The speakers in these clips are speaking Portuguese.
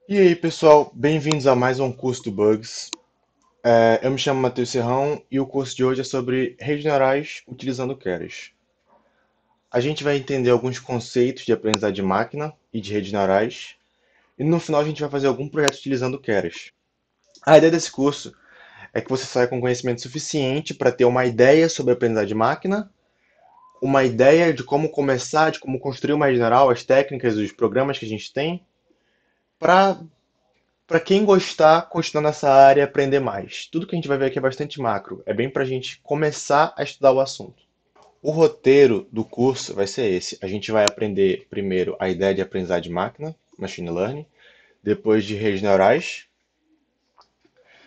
E aí, pessoal, bem-vindos a mais um curso do Bugs. Eu me chamo Matheus Serrão e o curso de hoje é sobre redes neurais utilizando Keras. A gente vai entender alguns conceitos de aprendizagem de máquina e de redes neurais, e no final a gente vai fazer algum projeto utilizando Keras. A ideia desse curso é que você saia com conhecimento suficiente para ter uma ideia sobre aprendizagem de máquina, uma ideia de como começar, de como construir uma rede neural, as técnicas, os programas que a gente tem, para quem gostar, continuar nessa área e aprender mais. Tudo que a gente vai ver aqui é bastante macro. É bem para a gente começar a estudar o assunto. O roteiro do curso vai ser esse. A gente vai aprender primeiro a ideia de aprendizagem de máquina, machine learning, depois de redes neurais,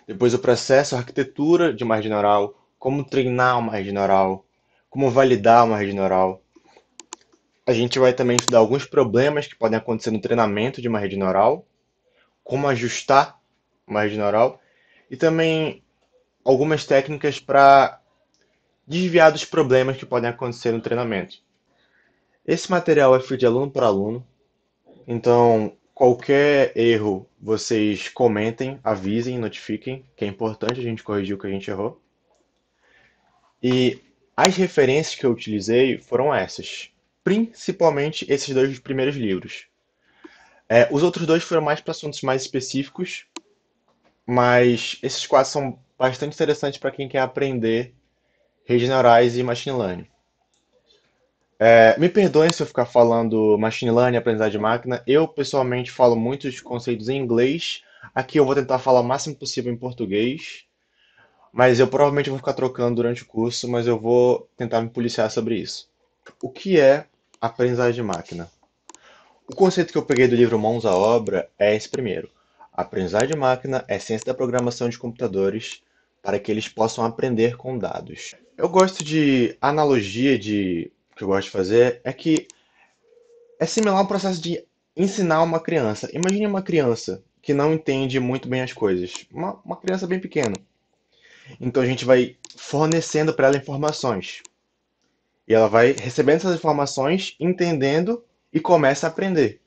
depois o processo, a arquitetura de uma rede neural, como treinar uma rede neural, como validar uma rede neural. A gente vai também estudar alguns problemas que podem acontecer no treinamento de uma rede neural, como ajustar uma rede neural e também algumas técnicas para desviar dos problemas que podem acontecer no treinamento. Esse material é feito de aluno para aluno, então qualquer erro vocês comentem, avisem, notifiquem, que é importante a gente corrigir o que a gente errou. E as referências que eu utilizei foram essas, principalmente esses dois primeiros livros. Os outros dois foram mais para assuntos mais específicos, mas esses quatro são bastante interessantes para quem quer aprender redes neurais e machine learning. Me perdoem se eu ficar falando machine learning, aprendizagem de máquina. Eu, pessoalmente, falo muitos conceitos em inglês. Aqui eu vou tentar falar o máximo possível em português. Mas eu provavelmente vou ficar trocando durante o curso, mas eu vou tentar me policiar sobre isso. O que é aprendizagem de máquina? O conceito que eu peguei do livro Mãos à Obra é esse primeiro. Aprendizagem de máquina é ciência da programação de computadores para que eles possam aprender com dados. Eu gosto de analogia de que eu gosto de fazer é que é similar ao processo de ensinar uma criança. Imagine uma criança que não entende muito bem as coisas. Uma criança bem pequena. Então a gente vai fornecendo para ela informações. E ela vai recebendo essas informações, entendendo e começa a aprender.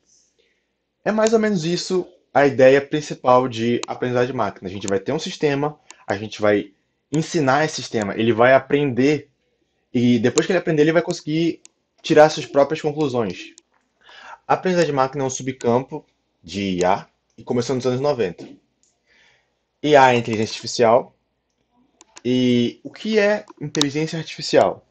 É mais ou menos isso a ideia principal de aprendizagem de máquina. A gente vai ter um sistema, a gente vai ensinar esse sistema, ele vai aprender e depois que ele aprender, ele vai conseguir tirar suas próprias conclusões. A aprendizagem de máquina é um subcampo de IA e começou nos anos 90. IA é inteligência artificial. E o que é inteligência artificial?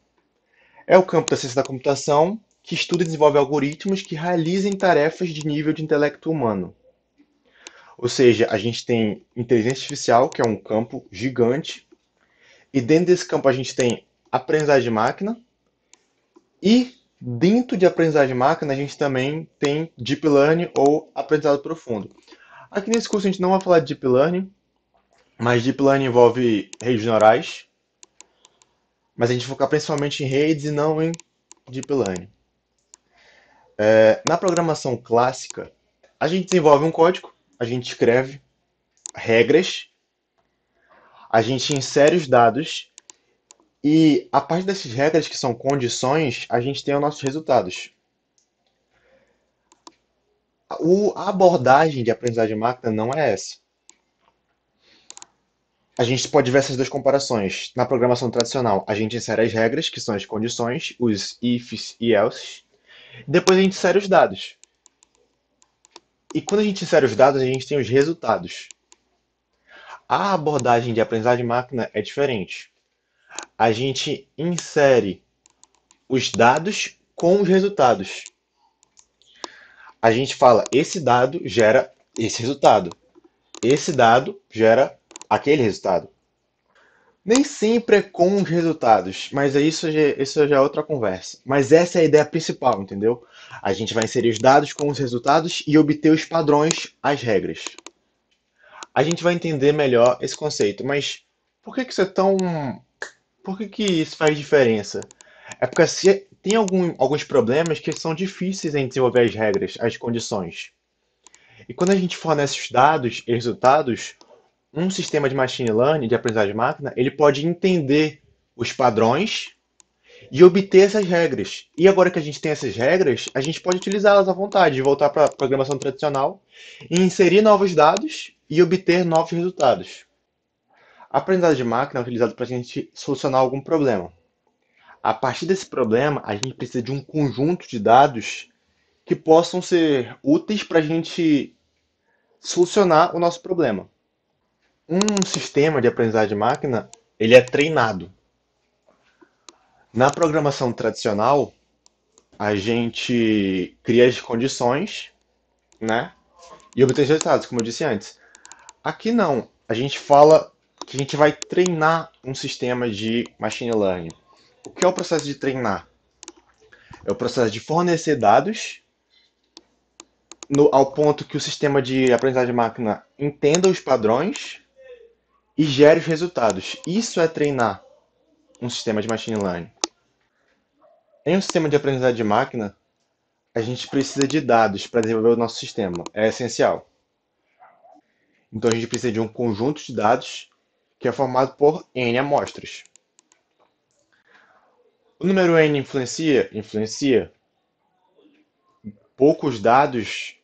É o campo da ciência da computação que estuda e desenvolve algoritmos que realizem tarefas de nível de intelecto humano. Ou seja, a gente tem inteligência artificial, que é um campo gigante, e dentro desse campo a gente tem aprendizagem de máquina, e dentro de aprendizagem de máquina a gente também tem deep learning ou aprendizado profundo. Aqui nesse curso a gente não vai falar de deep learning, mas deep learning envolve redes neurais, mas a gente vai focar principalmente em redes e não em deep learning. Na programação clássica, a gente desenvolve um código, a gente escreve regras, a gente insere os dados e a partir dessas regras que são condições, a gente tem os nossos resultados. A abordagem de aprendizagem de máquina não é essa. A gente pode ver essas duas comparações. Na programação tradicional, a gente insere as regras, que são as condições, os ifs e elses. Depois a gente insere os dados. E quando a gente insere os dados, a gente tem os resultados. A abordagem de aprendizagem de máquina é diferente. A gente insere os dados com os resultados. A gente fala, esse dado gera esse resultado. Esse dado gera aquele resultado. Nem sempre é com os resultados, mas isso já é outra conversa. Mas essa é a ideia principal, entendeu? A gente vai inserir os dados com os resultados e obter os padrões, as regras. A gente vai entender melhor esse conceito, mas por que que isso é tão. Por que que isso faz diferença? É porque tem alguns problemas que são difíceis em desenvolver as regras, as condições. E quando a gente fornece os dados e resultados, um sistema de machine learning, de aprendizagem de máquina, ele pode entender os padrões e obter essas regras. E agora que a gente tem essas regras, a gente pode utilizá-las à vontade, voltar para a programação tradicional, e inserir novos dados e obter novos resultados. A aprendizagem de máquina é utilizada para a gente solucionar algum problema. A partir desse problema, a gente precisa de um conjunto de dados que possam ser úteis para a gente solucionar o nosso problema. Um sistema de aprendizagem de máquina, ele é treinado. Na programação tradicional, a gente cria as condições, né? E obtém os resultados, como eu disse antes. Aqui não. A gente fala que a gente vai treinar um sistema de machine learning. O que é o processo de treinar? É o processo de fornecer dados ao ponto que o sistema de aprendizagem de máquina entenda os padrões e gere os resultados. Isso é treinar um sistema de machine learning. Em um sistema de aprendizagem de máquina, a gente precisa de dados para desenvolver o nosso sistema. É essencial. Então a gente precisa de um conjunto de dados que é formado por N amostras. O número N influencia? Influencia. Poucos dados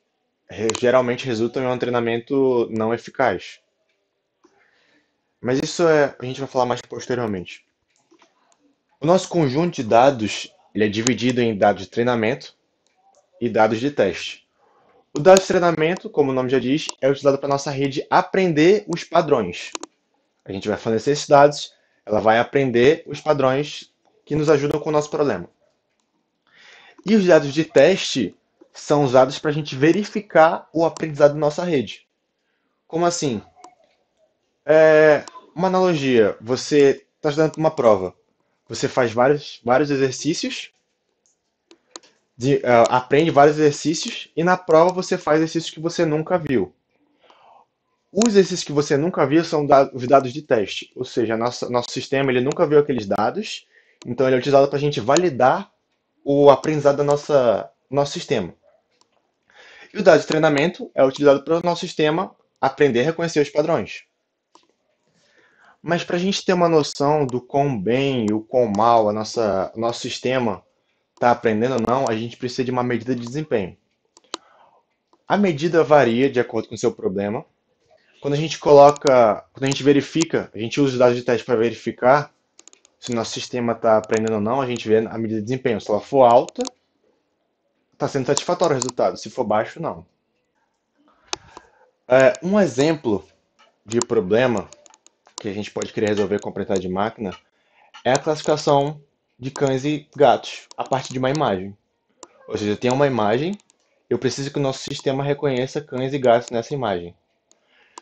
geralmente resultam em um treinamento não eficaz. Mas a gente vai falar mais posteriormente. O nosso conjunto de dados ele é dividido em dados de treinamento e dados de teste. O dado de treinamento, como o nome já diz, é utilizado para a nossa rede aprender os padrões. A gente vai fornecer esses dados, ela vai aprender os padrões que nos ajudam com o nosso problema. E os dados de teste são usados para a gente verificar o aprendizado da nossa rede. Como assim? Uma analogia, você está estudando uma prova. Você faz vários exercícios, aprende vários exercícios, e na prova você faz exercícios que você nunca viu. Os exercícios que você nunca viu são os dados de teste, ou seja, nosso sistema ele nunca viu aqueles dados, então ele é utilizado para a gente validar o aprendizado do nosso sistema. E o dado de treinamento é utilizado para o nosso sistema aprender a reconhecer os padrões. Mas para a gente ter uma noção do quão bem e o quão mal o nosso sistema está aprendendo ou não, a gente precisa de uma medida de desempenho. A medida varia de acordo com o seu problema. Quando a gente verifica, a gente usa os dados de teste para verificar se o nosso sistema está aprendendo ou não, a gente vê a medida de desempenho. Se ela for alta, está sendo satisfatório o resultado. Se for baixo, não. Um exemplo de problema que a gente pode querer resolver com a aprendizagem de máquina é a classificação de cães e gatos a partir de uma imagem. Ou seja, tem uma imagem, eu preciso que o nosso sistema reconheça cães e gatos nessa imagem.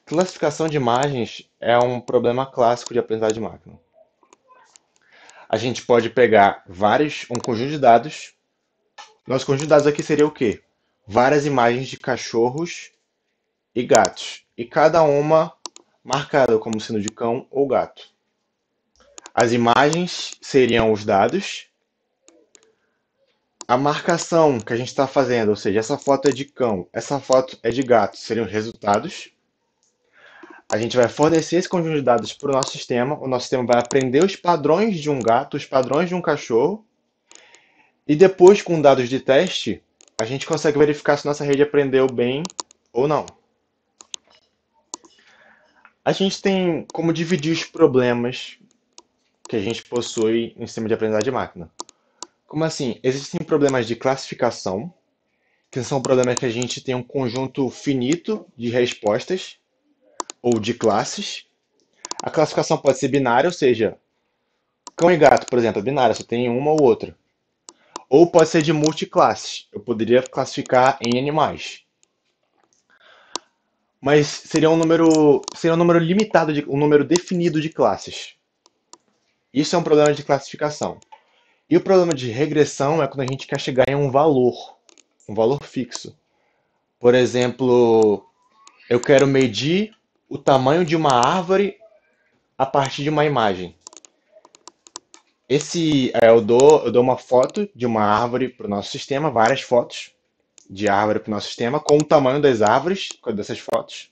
Classificação de imagens é um problema clássico de aprendizagem de máquina. A gente pode pegar um conjunto de dados. Nosso conjunto de dados aqui seria o quê? Várias imagens de cachorros e gatos. E cada uma marcada como sendo de cão ou gato. As imagens seriam os dados. A marcação que a gente está fazendo, ou seja, essa foto é de cão, essa foto é de gato, seriam os resultados. A gente vai fornecer esse conjunto de dados para o nosso sistema. O nosso sistema vai aprender os padrões de um gato, os padrões de um cachorro. E depois, com dados de teste, a gente consegue verificar se nossa rede aprendeu bem ou não. A gente tem como dividir os problemas que a gente possui em sistema de aprendizagem de máquina. Como assim? Existem problemas de classificação, que são problemas que a gente tem um conjunto finito de respostas ou de classes. A classificação pode ser binária, ou seja, cão e gato, por exemplo, é binária, só tem uma ou outra. Ou pode ser de multiclasses. Eu poderia classificar em animais. Mas seria um número limitado, um número definido de classes. Isso é um problema de classificação. E o problema de regressão é quando a gente quer chegar em um valor fixo. Por exemplo, eu quero medir o tamanho de uma árvore a partir de uma imagem. Eu dou uma foto de uma árvore para o nosso sistema, várias fotos de árvore para o nosso sistema, com o tamanho das árvores, dessas fotos.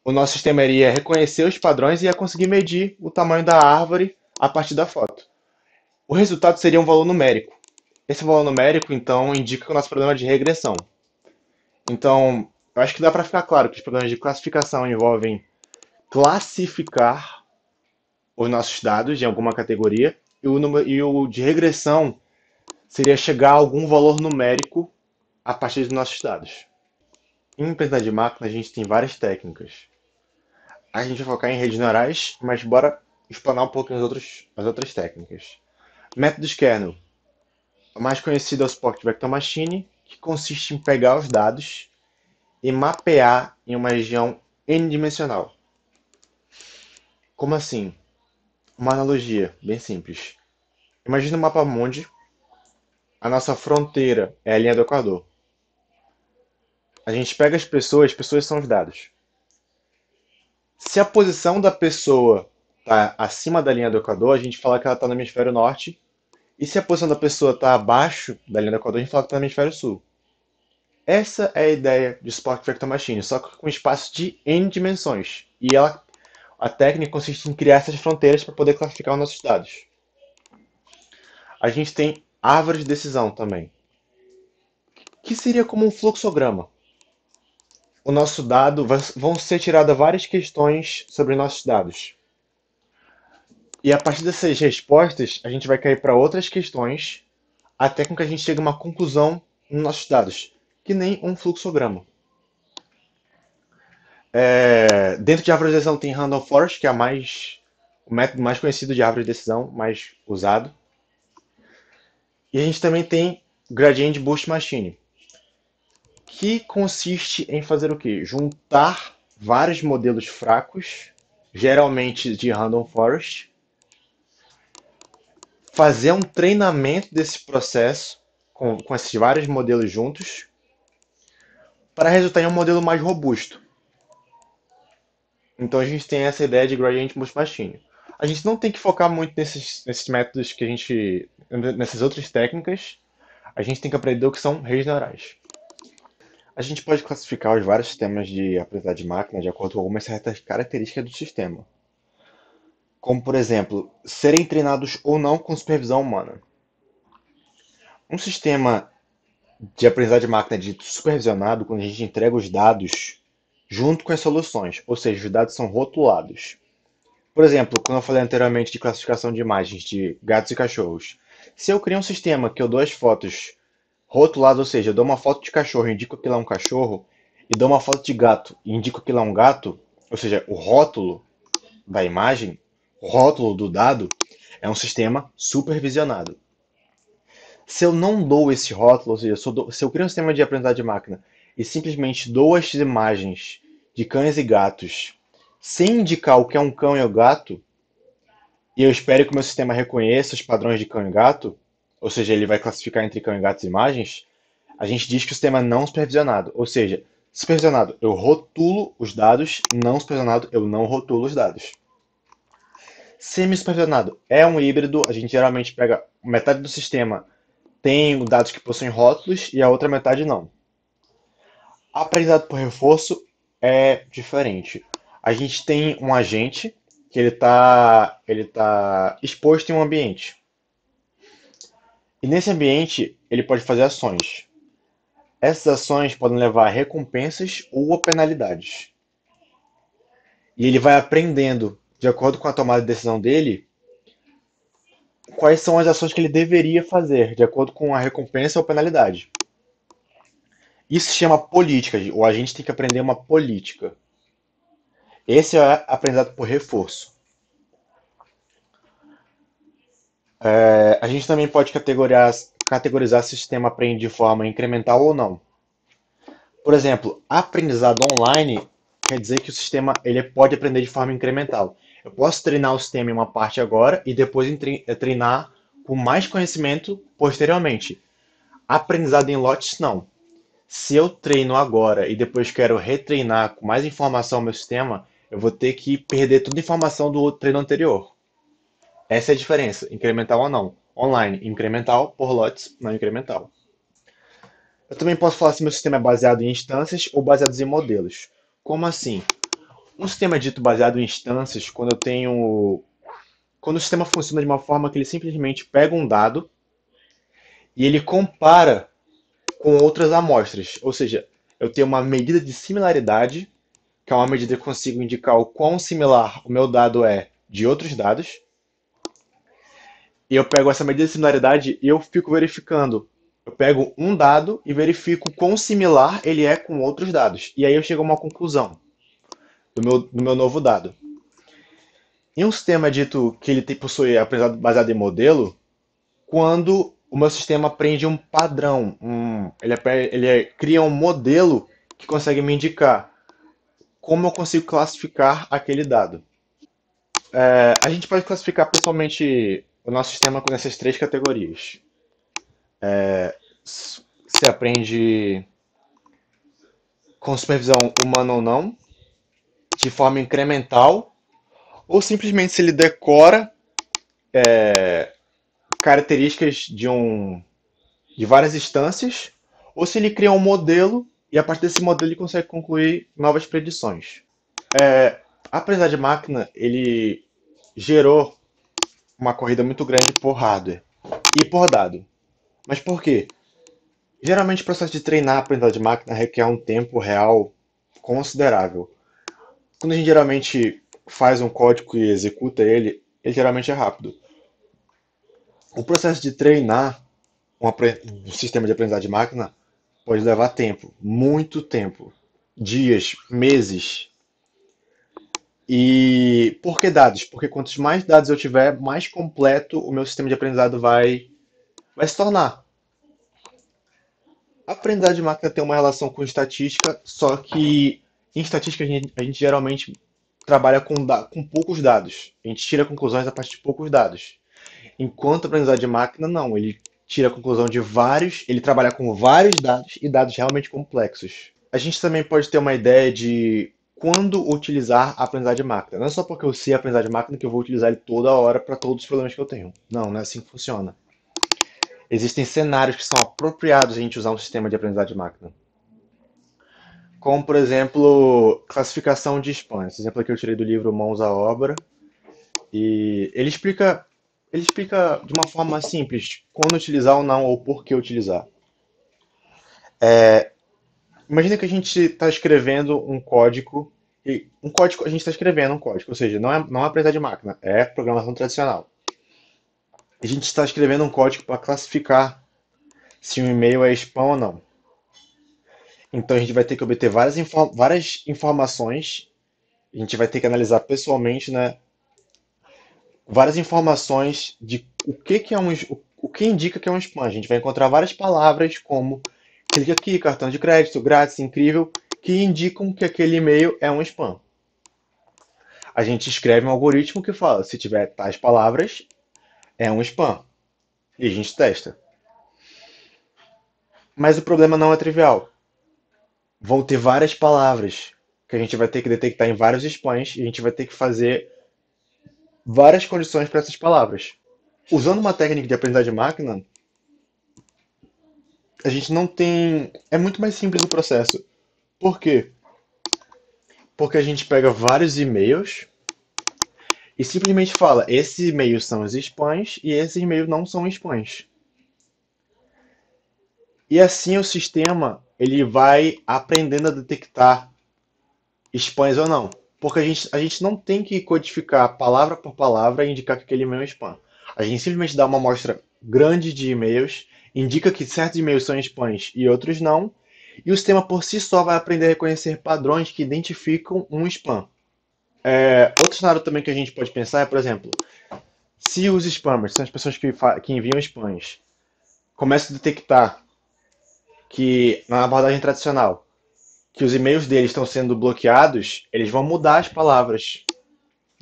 O nosso sistema iria reconhecer os padrões e ia conseguir medir o tamanho da árvore a partir da foto. O resultado seria um valor numérico. Esse valor numérico, então, indica o nosso problema de regressão. Então, eu acho que dá para ficar claro que os problemas de classificação envolvem classificar os nossos dados em alguma categoria e o de regressão seria chegar a algum valor numérico a partir dos nossos dados. Em aprendizagem de máquina, a gente tem várias técnicas. A gente vai focar em redes neurais, mas bora explanar um pouco as outras técnicas. Métodos kernel. O mais conhecido é o Spot Vector Machine, que consiste em pegar os dados e mapear em uma região n-dimensional. Como assim? Uma analogia bem simples. Imagina um mapa mundi, a nossa fronteira é a linha do Equador. A gente pega as pessoas são os dados. Se a posição da pessoa está acima da linha do Equador, a gente fala que ela está no hemisfério norte. E se a posição da pessoa está abaixo da linha do Equador, a gente fala que está no hemisfério sul. Essa é a ideia de Spot Vector Machine, só que com espaço de n dimensões. A técnica consiste em criar essas fronteiras para poder classificar os nossos dados. A gente tem árvore de decisão também, que seria como um fluxograma. O nosso dado vão ser tiradas várias questões sobre nossos dados. E a partir dessas respostas, a gente vai cair para outras questões, até com que a gente chegue a uma conclusão nos nossos dados, que nem um fluxograma. Dentro de árvore de decisão tem Random Forest, que é o método mais conhecido de árvore de decisão, mais usado. E a gente também tem Gradient Boost Machine, que consiste em fazer o quê? Juntar vários modelos fracos, geralmente de Random Forest, fazer um treinamento desse processo com esses vários modelos juntos, para resultar em um modelo mais robusto. Então a gente tem essa ideia de Gradient Boost Machine. A gente não tem que focar muito nesses métodos nessas outras técnicas. A gente tem que aprender o que são redes neurais. A gente pode classificar os vários sistemas de aprendizagem de máquina de acordo com algumas certas características do sistema, como, por exemplo, serem treinados ou não com supervisão humana. Um sistema de aprendizagem de máquina é dito supervisionado quando a gente entrega os dados junto com as soluções, ou seja, os dados são rotulados. Por exemplo, quando eu falei anteriormente de classificação de imagens de gatos e cachorros, se eu crio um sistema que eu dou as fotos rotuladas, ou seja, eu dou uma foto de cachorro e indico que lá é um cachorro, e dou uma foto de gato e indico que lá é um gato, ou seja, o rótulo da imagem, o rótulo do dado, é um sistema supervisionado. Se eu não dou esse rótulo, ou seja, se eu crio um sistema de aprendizagem de máquina e simplesmente dou as imagens de cães e gatos sem indicar o que é um cão e o gato, e eu espero que o meu sistema reconheça os padrões de cão e gato, ou seja, ele vai classificar entre cão e gato as imagens, a gente diz que o sistema é não supervisionado. Ou seja, supervisionado eu rotulo os dados, não supervisionado eu não rotulo os dados. Semi-supervisionado é um híbrido, a gente geralmente pega metade do sistema tem dados que possuem rótulos e a outra metade não. Aprendizado por reforço é diferente. A gente tem um agente que ele tá exposto em um ambiente. E nesse ambiente ele pode fazer ações. Essas ações podem levar a recompensas ou a penalidades. E ele vai aprendendo, de acordo com a tomada de decisão dele, quais são as ações que ele deveria fazer, de acordo com a recompensa ou penalidade. Isso se chama política. O agente tem que aprender uma política. Esse é aprendizado por reforço. A gente também pode categorizar se o sistema aprende de forma incremental ou não. Por exemplo, aprendizado online quer dizer que o sistema ele pode aprender de forma incremental. Eu posso treinar o sistema em uma parte agora e depois treinar com mais conhecimento posteriormente. Aprendizado em lotes, não. Se eu treino agora e depois quero retreinar com mais informação no meu sistema, eu vou ter que perder toda a informação do treino anterior. Essa é a diferença, incremental ou não. Online, incremental, por lotes, não incremental. Eu também posso falar se meu sistema é baseado em instâncias ou baseado em modelos. Como assim? Um sistema é dito baseado em instâncias quando o sistema funciona de uma forma que ele simplesmente pega um dado e ele compara com outras amostras. Ou seja, eu tenho uma medida de similaridade, que é uma medida que eu consigo indicar o quão similar o meu dado é de outros dados. E eu pego essa medida de similaridade e eu fico verificando. Eu pego um dado e verifico quão similar ele é com outros dados. E aí eu chego a uma conclusão do meu novo dado. Em um sistema dito que ele possui aprendizado baseado em modelo, quando o meu sistema aprende um padrão, cria um modelo que consegue me indicar como eu consigo classificar aquele dado. A gente pode classificar pessoalmente o nosso sistema com essas três categorias. Se aprende com supervisão humana ou não, de forma incremental, ou simplesmente se ele decora características de várias instâncias, ou se ele cria um modelo e a partir desse modelo ele consegue concluir novas predições. A aprendizagem de máquina ele gerou uma corrida muito grande por hardware e por dado. Mas por quê? Geralmente o processo de treinar a aprendizagem de máquina requer um tempo real considerável. Quando a gente geralmente faz um código e executa ele, ele geralmente é rápido. O processo de treinar um sistema de aprendizagem de máquina pode levar tempo, muito tempo, dias, meses. E por que dados? Porque quantos mais dados eu tiver, mais completo o meu sistema de aprendizado vai se tornar. A aprendizagem de máquina tem uma relação com estatística, só que em estatística a gente geralmente trabalha com poucos dados. A gente tira conclusões a partir de poucos dados. Enquanto a aprendizagem de máquina, não. Ele tira a conclusão de vários, ele trabalha com vários dados e dados realmente complexos. A gente também pode ter uma ideia de quando utilizar a aprendizagem de máquina. Não é só porque eu sei a aprendizagem de máquina que eu vou utilizar ele toda hora para todos os problemas que eu tenho. Não, não é assim que funciona. Existem cenários que são apropriados a gente usar um sistema de aprendizagem de máquina. Como, por exemplo, classificação de spam. Esse exemplo aqui eu tirei do livro Mãos à Obra. E ele explica de uma forma simples quando utilizar ou não, ou por que utilizar. Imagina que a gente está escrevendo um código, e um código, a gente está escrevendo um código, ou seja, não é aprendizagem de máquina, é programação tradicional. A gente está escrevendo um código para classificar se um e-mail é spam ou não. Então a gente vai ter que obter várias informações, a gente vai ter que analisar pessoalmente, né, várias informações de o que indica que é um spam. A gente vai encontrar várias palavras como clique aqui, cartão de crédito, grátis, incrível, que indicam que aquele e-mail é um spam. A gente escreve um algoritmo que fala, se tiver tais palavras, é um spam. E a gente testa. Mas o problema não é trivial. Vão ter várias palavras que a gente vai ter que detectar em vários spams e a gente vai ter que fazer várias condições para essas palavras. Usando uma técnica de aprendizagem de máquina, a gente não tem. É muito mais simples o processo. Por quê? Porque a gente pega vários e-mails e simplesmente fala: esses e-mails são os spams e esses e-mails não são spams. E assim o sistema ele vai aprendendo a detectar spams ou não. Porque a gente não tem que codificar palavra por palavra e indicar que aquele e-mail é spam. A gente simplesmente dá uma amostra grande de e-mails, indica que certos e-mails são spams e outros não, e o sistema por si só vai aprender a reconhecer padrões que identificam um spam. Outro cenário também que a gente pode pensar é, por exemplo, se os spammers, são as pessoas que enviam spams, começam a detectar que na abordagem tradicional, que os e-mails deles estão sendo bloqueados, eles vão mudar as palavras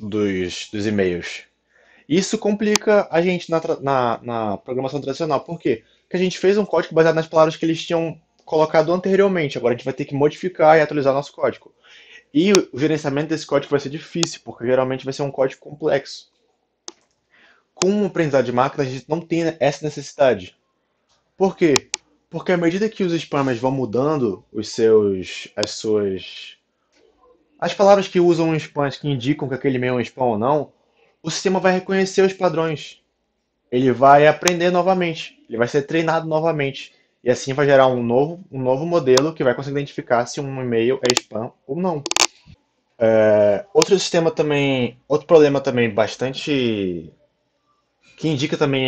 dos e-mails. Isso complica a gente na programação tradicional. Por quê? Porque a gente fez um código baseado nas palavras que eles tinham colocado anteriormente. Agora a gente vai ter que modificar e atualizar nosso código. E o gerenciamento desse código vai ser difícil, porque geralmente vai ser um código complexo. Com o aprendizado de máquina, a gente não tem essa necessidade. Por quê? Porque à medida que os spammers vão mudando as palavras que usam spams que indicam que aquele e-mail é um spam ou não, o sistema vai reconhecer os padrões. Ele vai aprender novamente, ele vai ser treinado novamente. E assim vai gerar um novo modelo que vai conseguir identificar se um e-mail é spam ou não. Outro sistema também, outro problema também bastante que indica também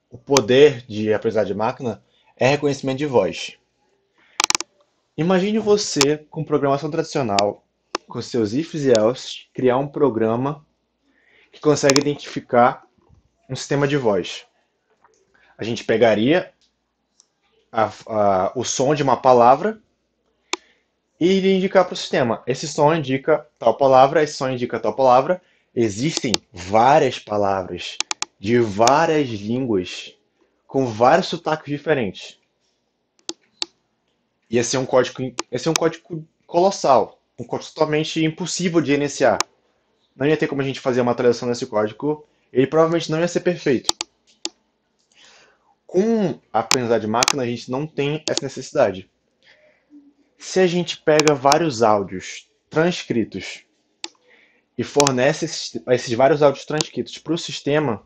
o poder de aprendizagem de máquina é reconhecimento de voz. Imagine você com programação tradicional, com seus ifs e else, criar um programa que consegue identificar um sistema de voz. A gente pegaria o som de uma palavra e iria indicar para o sistema. Esse som indica tal palavra, esse som indica tal palavra. Existem várias palavras de várias línguas com vários sotaques diferentes. Ia ser um código colossal, um código totalmente impossível de iniciar. Não ia ter como a gente fazer uma tradução desse código. Ele provavelmente não ia ser perfeito. Com a aprendizagem de máquina, a gente não tem essa necessidade. Se a gente pega vários áudios transcritos e fornece esses vários áudios transcritos para o sistema,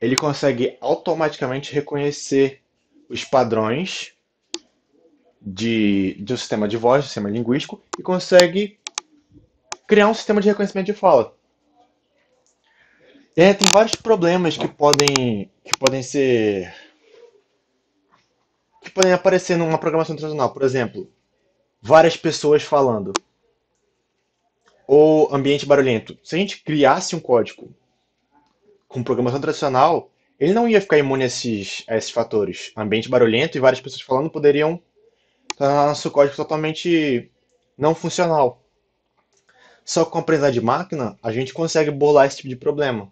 ele consegue automaticamente reconhecer os padrões de um sistema de voz, um sistema linguístico, e consegue criar um sistema de reconhecimento de fala. Tem vários problemas que podem aparecer numa programação tradicional. Por exemplo, várias pessoas falando ou ambiente barulhento. Se a gente criasse um código com programação tradicional, ele não ia ficar imune a esses fatores. Ambiente barulhento e várias pessoas falando poderiam tornar nosso código totalmente não funcional. Só com a aprendizagem de máquina, a gente consegue burlar esse tipo de problema.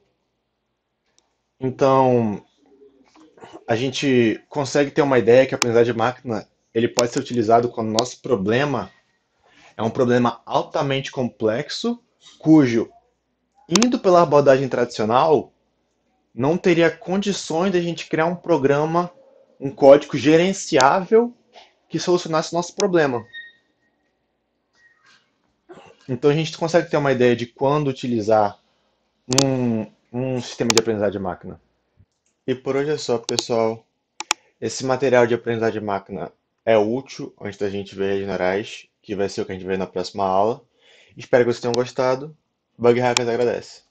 Então, a gente consegue ter uma ideia que a aprendizagem de máquina ele pode ser utilizado quando o nosso problema é um problema altamente complexo, cujo, indo pela abordagem tradicional, não teria condições de a gente criar um programa, um código gerenciável que solucionasse o nosso problema. Então a gente consegue ter uma ideia de quando utilizar um sistema de aprendizagem de máquina. E por hoje é só, pessoal. Esse material de aprendizagem de máquina é útil antes da gente ver redes neurais, que vai ser o que a gente vê na próxima aula. Espero que vocês tenham gostado. Bug Hackers agradece.